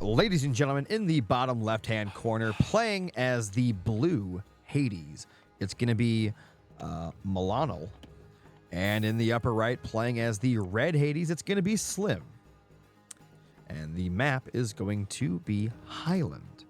ladies and gentlemen, in the bottom left-hand corner, playing as the blue Hades, it's going to be Milano. And in the upper right, playing as the red Hades, it's going to be Slim. And the map is going to be Highland.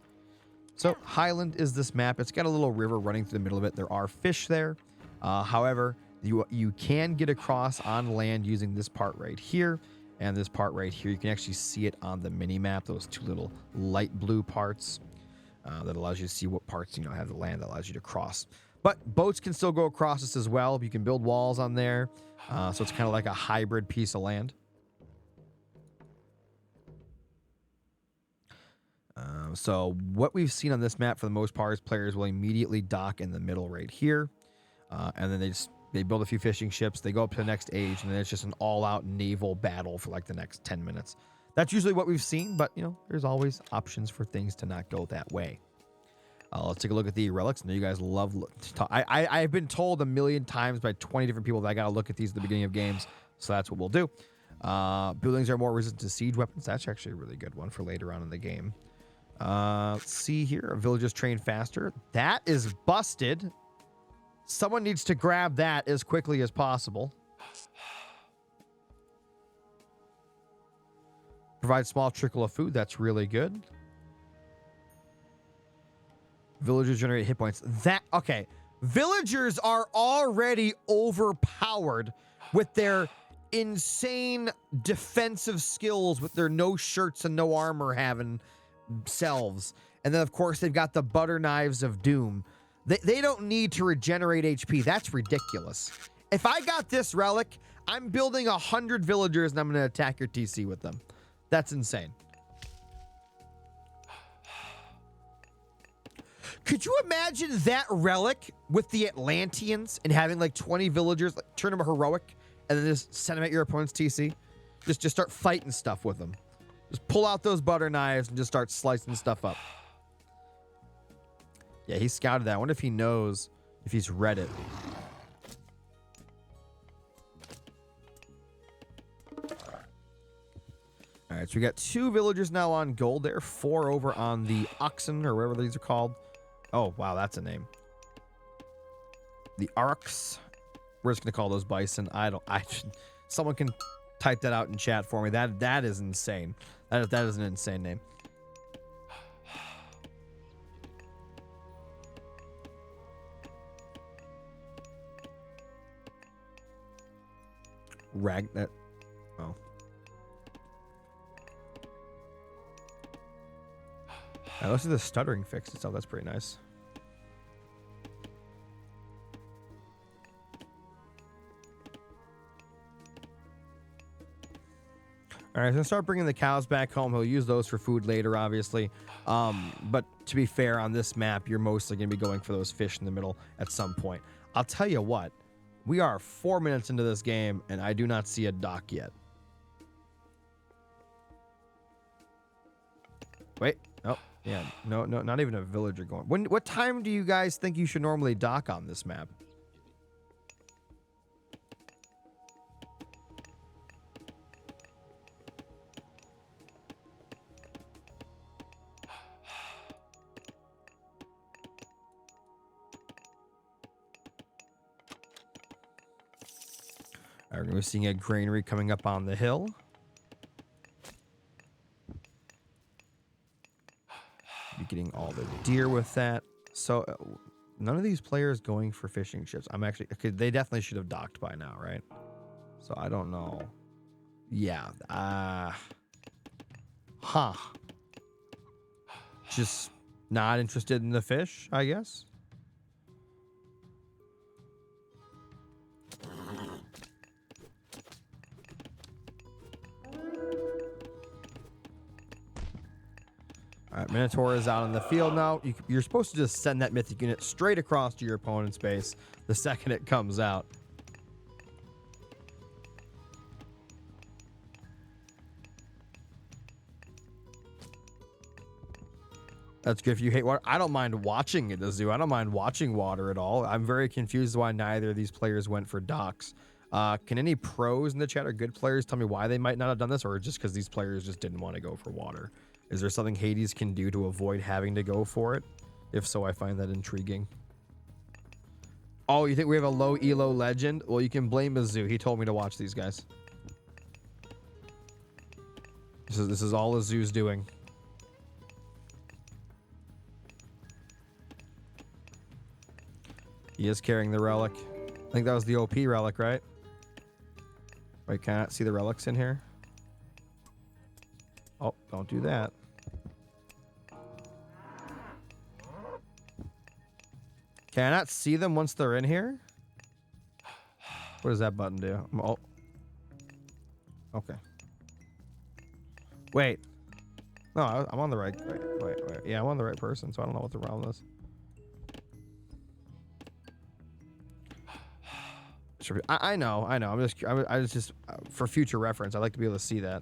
So Highland is this map. It's got a little river running through the middle of it. There are fish there. However, you can get across on land using this part right here. And this part right here, you can actually see it on the mini map. Those two little light blue parts that allows you to see what parts have the land that allows you to cross. But boats can still go across this as well. You can build walls on there. So it's kind of like a hybrid piece of land. So what we've seen on this map for the most part is players will immediately dock in the middle right here. And then they build a few fishing ships. They go up to the next age, and then it's just an all-out naval battle for like the next 10 minutes. That's usually what we've seen, but there's always options for things to not go that way. Let's take a look at the relics. I know you guys love I've been told a million times by 20 different people that I got to look at these at the beginning of games, so that's what we'll do. Buildings are more resistant to siege weapons. That's actually a really good one for later on in the game. Let's see here. Villagers train faster. That is busted. Someone needs to grab that as quickly as possible. Provide small trickle of food. That's really good. Villagers generate hit points. Okay. Villagers are already overpowered with their insane defensive skills, with their no shirts and no armor having selves. And then, of course, they've got the butter knives of doom. They don't need to regenerate HP. That's ridiculous. If I got this relic, I'm building 100 villagers and I'm going to attack your TC with them. That's insane. Could you imagine that relic with the Atlanteans and having like 20 villagers, like, turn them heroic, and then just send them at your opponent's TC? Just start fighting stuff with them. Just pull out those butter knives and just start slicing stuff up. Yeah, he scouted that. I wonder if he knows, if he's read it. All right, so we got 2 villagers now on gold there, 4 over on the oxen, or whatever these are called. Oh, wow, that's a name. The Arcs. We're just going to call those bison. Someone can type that out in chat for me. That is insane. That is an insane name. Oh. Now, let's do the stuttering fix itself. That's pretty nice. All right, so start bringing the cows back home. He'll use those for food later, obviously. But to be fair, on this map, you're mostly going to be going for those fish in the middle at some point. I'll tell you what. We are 4 minutes into this game, and I do not see a dock yet. Wait. Oh, yeah. No, not even a villager going. What time do you guys think you should normally dock on this map? All right, we're seeing a granary coming up on the hill. Be getting all the deer with that. So none of these players going for fishing ships. Okay, they definitely should have docked by now, right? So I don't know. Yeah. Just not interested in the fish, I guess. All right, Minotaur is out on the field now. You're supposed to just send that mythic unit straight across to your opponent's base the second it comes out. That's good if you hate water. I don't mind watching it, the zoo. I don't mind watching water at all. I'm very confused why neither of these players went for docks. Can any pros in the chat or good players tell me why they might not have done this, or just because these players just didn't want to go for water? Is there something Hades can do to avoid having to go for it? If so, I find that intriguing. Oh, you think we have a low elo legend? Well, you can blame Azu. He told me to watch these guys. This is all Azu's doing. He is carrying the relic. I think that was the OP relic, right? Wait, can I not see the relics in here? Oh, don't do that. Can I not see them once they're in here? What does that button do? Oh. Okay. Wait. No, I'm on the right. Wait. Yeah, I'm on the right person, so I don't know what the problem is. I know. I was just for future reference. I'd like to be able to see that.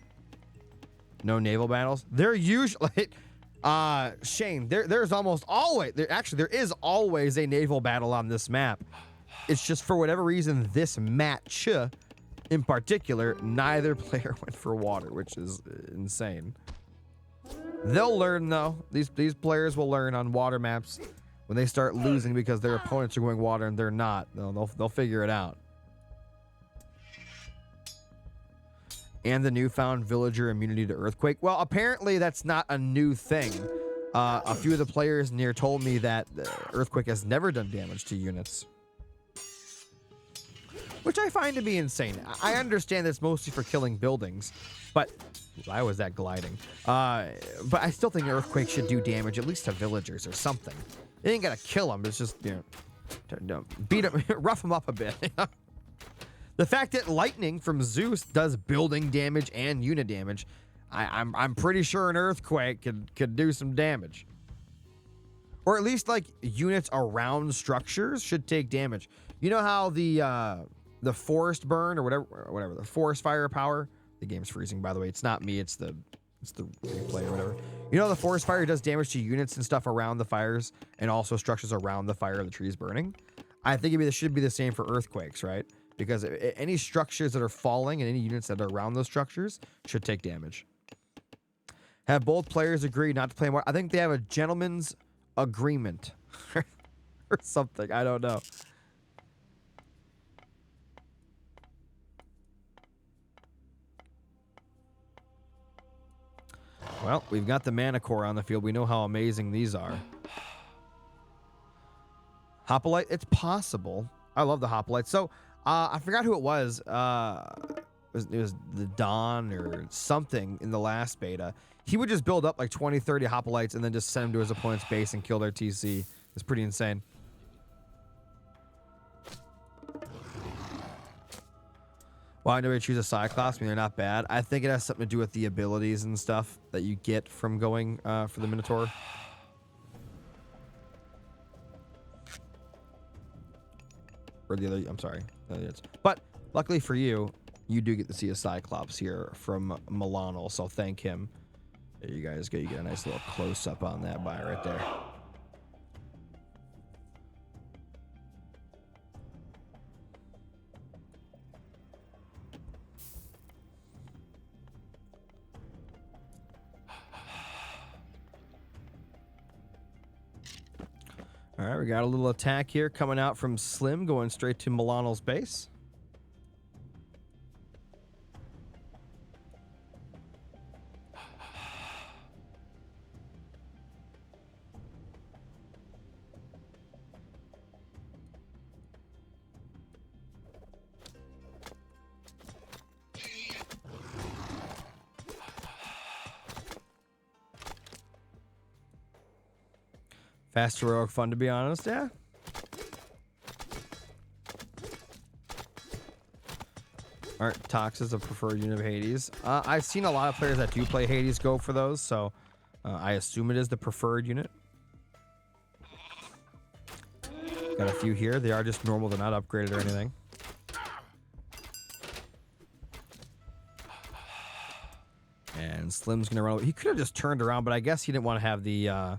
No naval battles. They're usually, Shane. There's almost always there is always a naval battle on this map. It's just for whatever reason this match, in particular, neither player went for water, which is insane. They'll learn though. These players will learn on water maps when they start losing because their opponents are going water and they're not. They'll figure it out. And the newfound villager immunity to earthquake. Well, apparently that's not a new thing. A few of the players near told me that earthquake has never done damage to units, which I find to be insane. I understand that's mostly for killing buildings, but why was that gliding? But I still think earthquake should do damage at least to villagers or something. It ain't gonna kill them. It's just, you know, beat them, rough them up a bit. The fact that lightning from Zeus does building damage and unit damage, I'm pretty sure an earthquake could do some damage. Or at least like units around structures should take damage. You know how the forest burn or whatever, the forest fire power. The game's freezing, by the way. It's not me, it's the replay or whatever. You know the forest fire does damage to units and stuff around the fires and also structures around the fire of the trees burning. I think it should be the same for earthquakes, right? Because any structures that are falling and any units that are around those structures should take damage. Have both players agreed not to play more? I think they have a gentleman's agreement or something. I don't know. Well, we've got the mana core on the field. We know how amazing these are. Hoplite, it's possible. I love the hoplite. So, I forgot who it was. It was the Don or something in the last beta. He would just build up like 20, 30 hoplites and then just send them to his opponent's base and kill their TC. It's pretty insane. Why do I choose a Cyclops? I mean, they're not bad. I think it has something to do with the abilities and stuff that you get from going for the Minotaur. Or the other, I'm sorry. But luckily for you, you do get to see a Cyclops here from Milano, so thank him. There you guys go. You get a nice little close-up on that buy right there. All right, we got a little attack here coming out from Slim, going straight to Milano's base. Fast heroic fun, to be honest, yeah. Alright, Tox is a preferred unit of Hades. I've seen a lot of players that do play Hades go for those, so I assume it is the preferred unit. Got a few here. They are just normal, they're not upgraded or anything. And Slim's gonna run. He could have just turned around, but I guess he didn't want to have the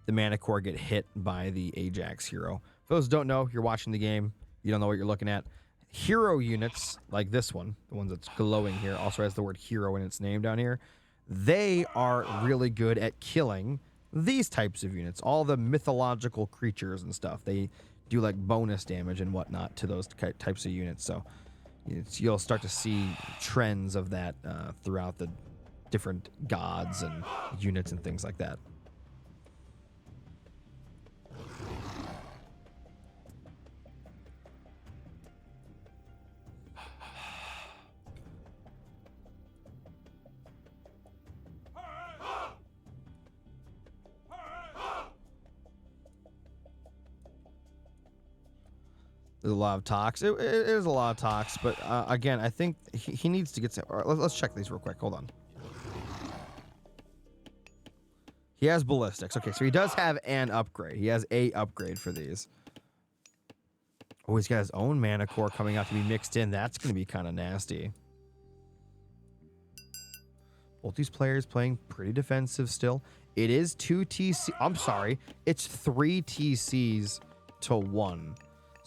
mana core get hit by the Ajax hero. For those who don't know, you're watching the game, you don't know what you're looking at. Hero units, like this one, the one that's glowing here, also has the word hero in its name down here. they are really good at killing these types of units, all the mythological creatures and stuff. They do like bonus damage and whatnot to those types of units. So you'll start to see trends of that throughout the different gods and units and things like that. There's a lot of talks. It is a lot of talks, but again, I think he needs to get some. All right, let's check these real quick. Hold on. He has ballistics. Okay, so he does have an upgrade. He has a upgrade for these. Oh, he's got his own mana core coming out to be mixed in. That's going to be kind of nasty. Both these players playing pretty defensive still. It is 2 TC. I'm sorry. It's 3 TCs to 1.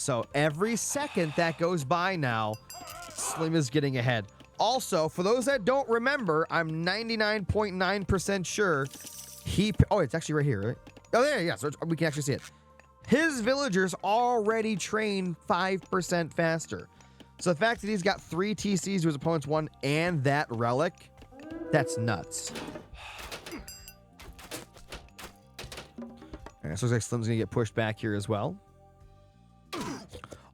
So every second that goes by now, Slim is getting ahead. Also, for those that don't remember, I'm 99.9% sure oh, it's actually right here, right? Oh, there, yeah, so we can actually see it. His villagers already train 5% faster. So the fact that he's got 3 TCs to his opponent's 1 and that relic, that's nuts. All right, so it looks like Slim's gonna get pushed back here as well.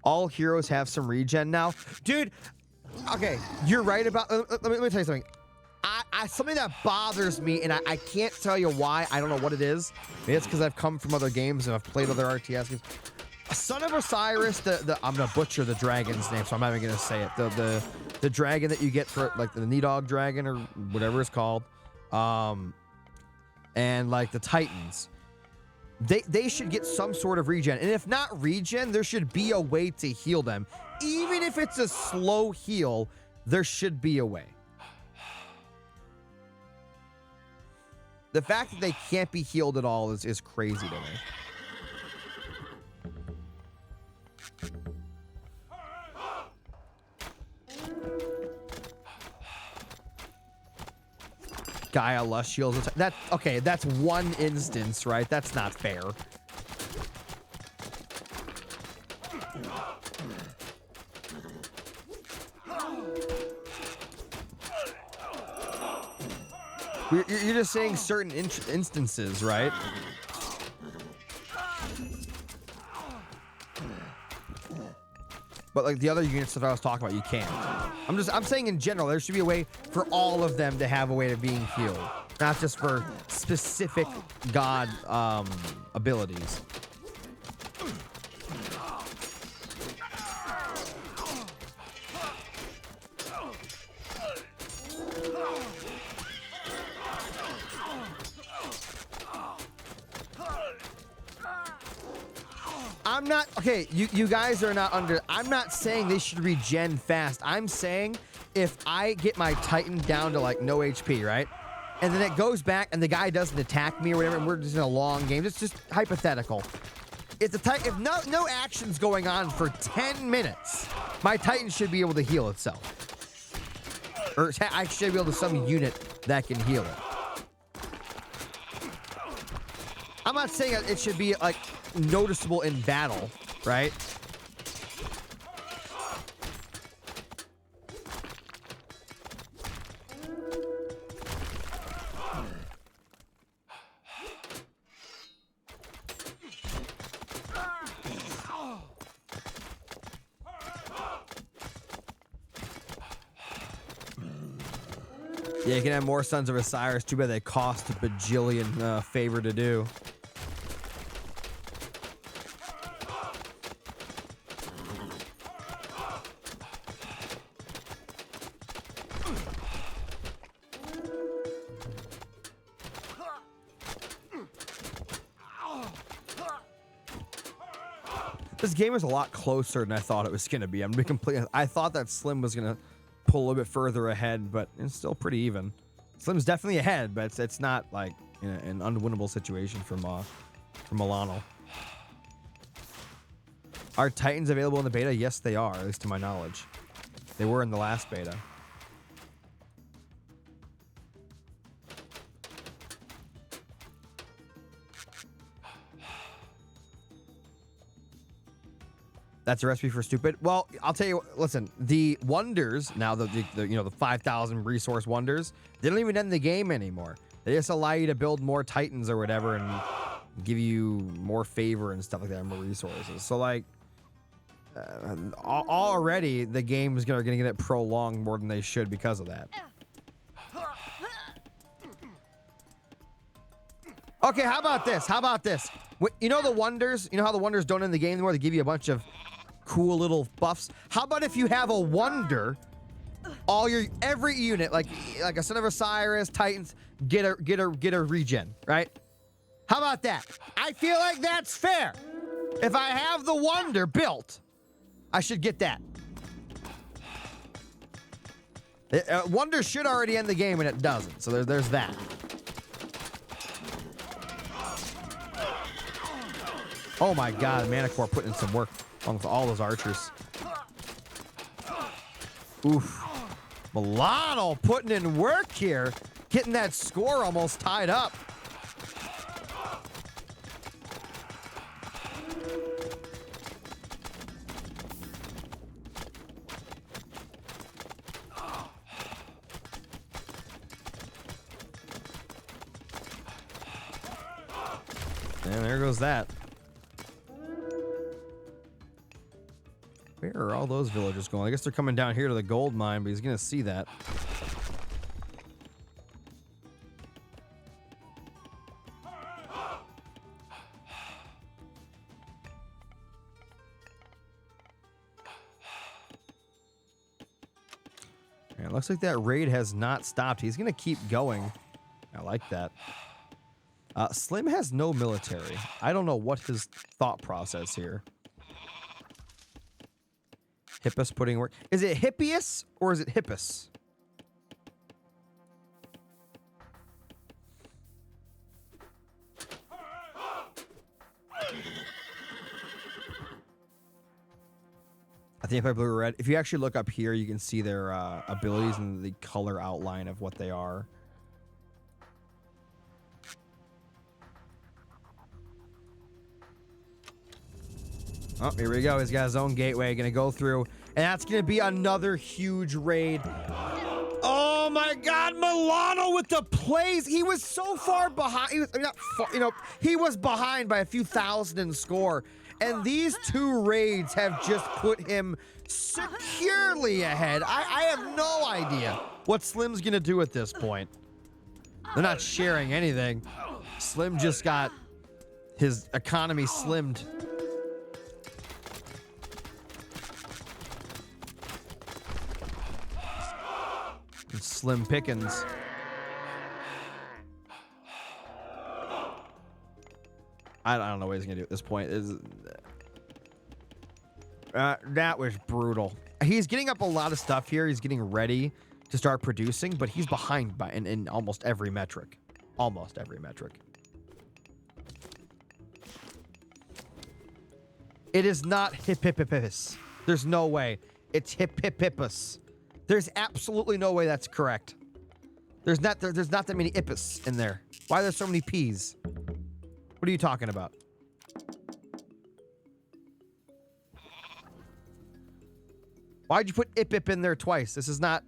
All heroes have some regen now. Dude, okay, you're right about... Let me tell you something. Something that bothers me, and I can't tell you why. I don't know what it is. Maybe it's because I've come from other games and I've played other RTS games. Son of Osiris, I'm going to butcher the dragon's name, so I'm not even going to say it. The dragon that you get for, like, the Nidog dragon or whatever it's called. And, like, the Titans. They should get some sort of regen. And if not regen, there should be a way to heal them. Even if it's a slow heal, there should be a way. The fact that they can't be healed at all is crazy to me. Gaia Lush shields. Okay, that's one instance, right? That's not fair. You're just saying certain instances, right? But like the other units that I was talking about, you can't. I'm saying in general, there should be a way for all of them to have a way of being healed, not just for specific god abilities. I'm not, okay, you guys are not under, I'm not saying they should regen fast. I'm saying if I get my Titan down to like no HP, right? And then it goes back and the guy doesn't attack me or whatever, and we're just in a long game. It's just hypothetical. If no action's going on for 10 minutes, my Titan should be able to heal itself. Or I should be able to summon a unit that can heal it. I'm not saying it should be like noticeable in battle, right? Yeah, you can have more Sons of Osiris. Too bad they cost a bajillion favor to do. This game is a lot closer than I thought it was going to be. I'm gonna be completely. I thought that Slim was going to pull a little bit further ahead, but it's still pretty even. Slim's definitely ahead, but it's not like an unwinnable situation for Milano. Are Titans available in the beta? Yes, they are, at least to my knowledge. They were in the last beta. That's a recipe for stupid. Well, I'll tell you. Listen, the wonders now, the 5,000 resource wonders, they don't even end the game anymore. They just allow you to build more titans or whatever, and give you more favor and stuff like that, more resources. So like, already the game is gonna get it prolonged more than they should because of that. Okay, how about this? How about this? You know the wonders? You know how the wonders don't end the game anymore? They give you a bunch of cool little buffs. How about if you have a wonder, every unit, like a Son of Osiris, Titans, get a regen, right? How about that? I feel like that's fair. If I have the wonder built, I should get that. Wonder should already end the game, and it doesn't. So there's that. Oh my God, Manicore putting in some work along with all those archers. Oof. Milano putting in work here, getting that score almost tied up. And there goes that. Where are all those villagers going? I guess they're coming down here to the gold mine, but he's going to see that. And it looks like that raid has not stopped. He's going to keep going. I like that. Slim has no military. I don't know what his thought process here. Hippus putting work. Is it Hippias or is it Hippus? I think if I blue or red. If you actually look up here, you can see their abilities and the color outline of what they are. Oh, here we go. He's got his own gateway. Going to go through. And that's going to be another huge raid. Oh, my God. Milano with the plays. He was so far behind. He was, not far, he was behind by a few thousand in score. And these two raids have just put him securely ahead. I have no idea what Slim's going to do at this point. They're not sharing anything. Slim just got his economy slimmed. Slim pickings. I don't know what he's gonna do at this point. That was brutal. He's getting up a lot of stuff here. He's getting ready to start producing, but he's behind in almost every metric. Almost every metric. It is not Hippippus. There's no way. It's Hippippus. There's absolutely no way that's correct. There's not that many Ippus in there. Why are there so many P's? What are you talking about? Why'd you put Ip in there twice? This is not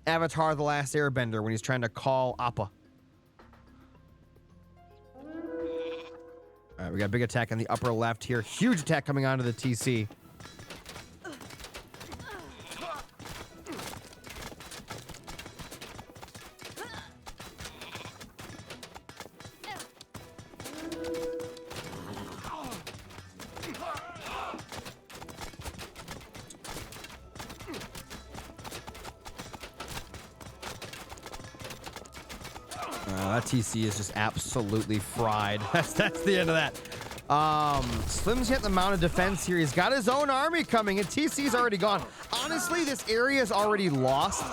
Avatar: The Last Airbender when he's trying to call Appa. All right, we got a big attack on the upper left here. Huge attack coming onto the TC. That TC is just absolutely fried. That's the end of that. Slim's hit the amount of defense here. He's got his own army coming, and TC's already gone. Honestly, this area is already lost.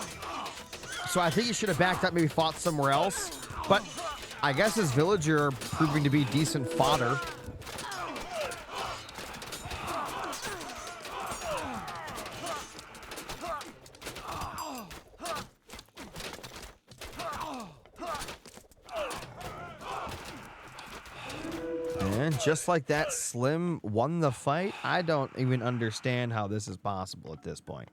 So I think he should have backed up, maybe fought somewhere else. But I guess his villager are proving to be decent fodder. And just like that, Slim won the fight. I don't even understand how this is possible at this point.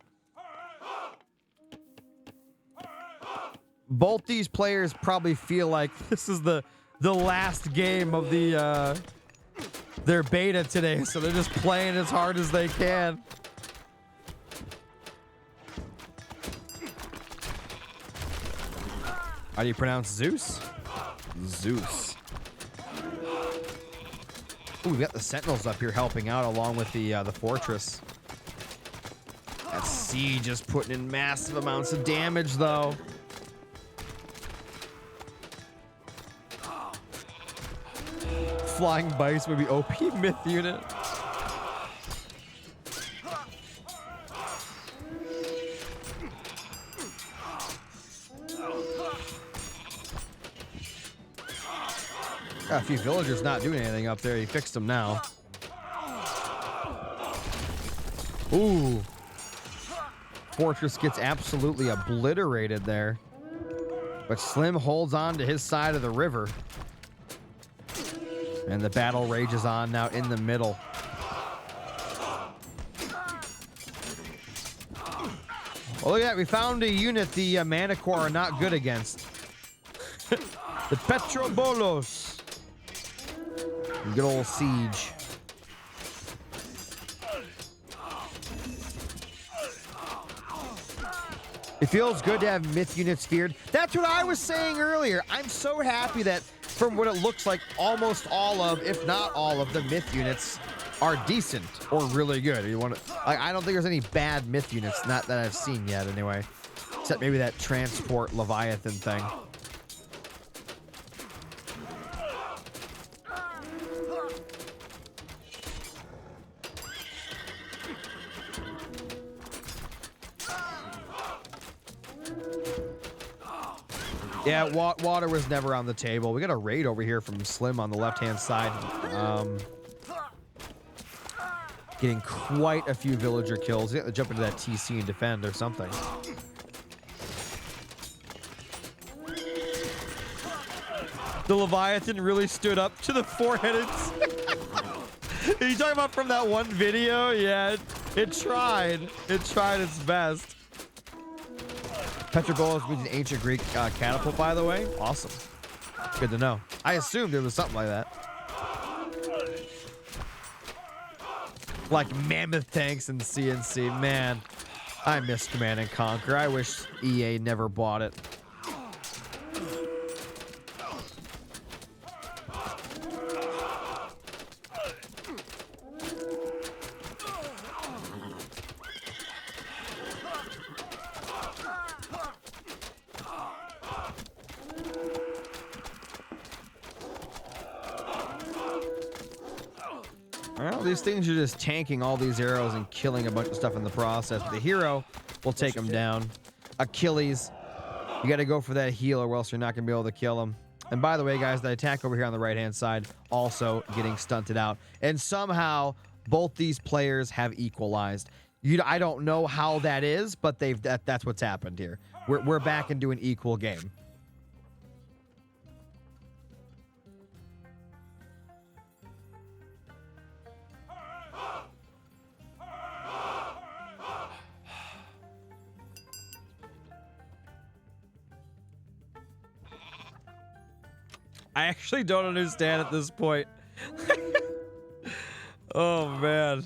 Both these players probably feel like this is the last game of their beta today, so they're just playing as hard as they can. How do you pronounce Zeus? Zeus. Ooh, we got the Sentinels up here helping out along with the fortress. That siege just putting in massive amounts of damage, though. Flying Bice would be OP myth unit. Got a few villagers not doing anything up there. He fixed them now. Ooh. Fortress gets absolutely obliterated there. But Slim holds on to his side of the river. And the battle rages on now in the middle. Oh, look at that. We found a unit the Manticore are not good against. The Petrobolos. Good old siege. It feels good to have myth units feared. That's what I was saying earlier. I'm so happy that from what it looks like, almost all of, if not all of the myth units are decent or really good. You want to, like, I don't think there's any bad myth units, not that I've seen yet anyway. Except maybe that transport Leviathan thing. Yeah, water was never on the table. We got a raid over here from Slim on the left-hand side. Getting quite a few villager kills. You have to jump into that TC and defend or something. The Leviathan really stood up to the four-headed. Are you talking about from that one video? Yeah, it tried. It tried its best. Petrobolos means an ancient Greek catapult, by the way. Awesome. Good to know. I assumed it was something like that. Like mammoth tanks and CNC. Man, I miss Command and Conquer. I wish EA never bought it. Well, these things are just tanking all these arrows and killing a bunch of stuff in the process. But the hero will take them down. Achilles, you got to go for that heal or else you're not going to be able to kill him. And by the way, guys, the attack over here on the right-hand side also getting stunted out. And somehow, both these players have equalized. I don't know how that is, but that's what's happened here. We're back into an equal game. I actually don't understand at this point. Oh, man.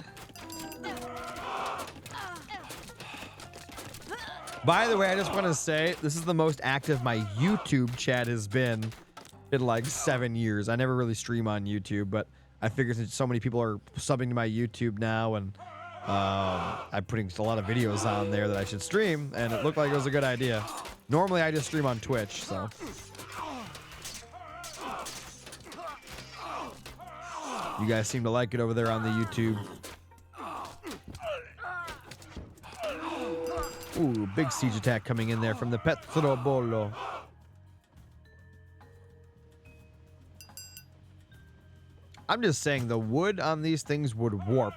By the way, I just want to say, this is the most active my YouTube chat has been in like 7 years. I never really stream on YouTube, but I figured since so many people are subbing to my YouTube now, and I'm putting a lot of videos on there that I should stream, and it looked like it was a good idea. Normally, I just stream on Twitch, so... You guys seem to like it over there on the YouTube. Ooh, big siege attack coming in there from the Petrobolo. I'm just saying the wood on these things would warp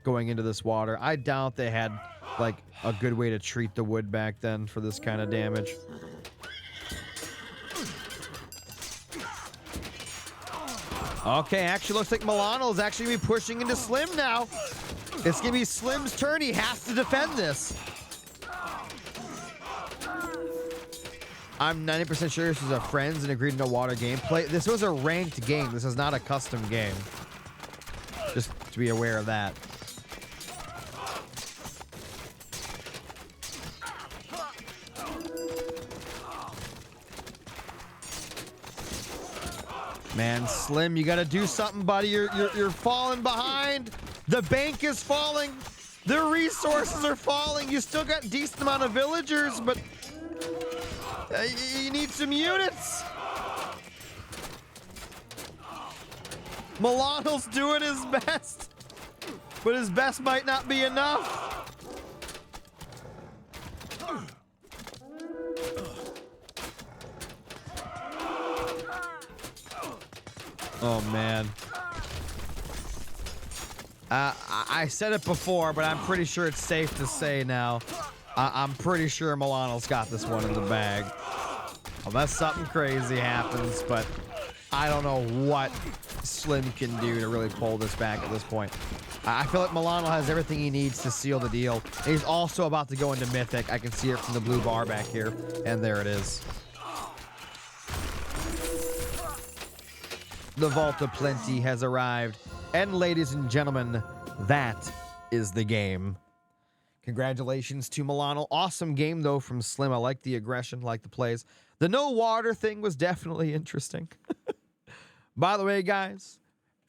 going into this water. I doubt they had like a good way to treat the wood back then for this kind of damage. Okay, actually looks like Milano is actually going to be pushing into Slim now. It's going to be Slim's turn. He has to defend this. I'm 90% sure this is a friends and agreed to no water gameplay. This was a ranked game. This is not a custom game. Just to be aware of that. Man, Slim, you got to do something, buddy. You're falling behind. The bank is falling. The resources are falling. You still got a decent amount of villagers, but you need some units. Milano's doing his best, but his best might not be enough. Oh, man. I said it before, but I'm pretty sure it's safe to say now. I'm pretty sure Milano's got this one in the bag. Unless something crazy happens, but I don't know what Slim can do to really pull this back at this point. I feel like Milano has everything he needs to seal the deal. He's also about to go into Mythic. I can see it from the blue bar back here, and there it is. The Vault of Plenty has arrived. And ladies and gentlemen, that is the game. Congratulations to Milano. Awesome game, though, from Slim. I like the aggression, like the plays. The no water thing was definitely interesting. By the way, guys,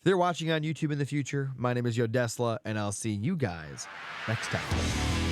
if you're watching on YouTube in the future, my name is Yodesla, and I'll see you guys next time.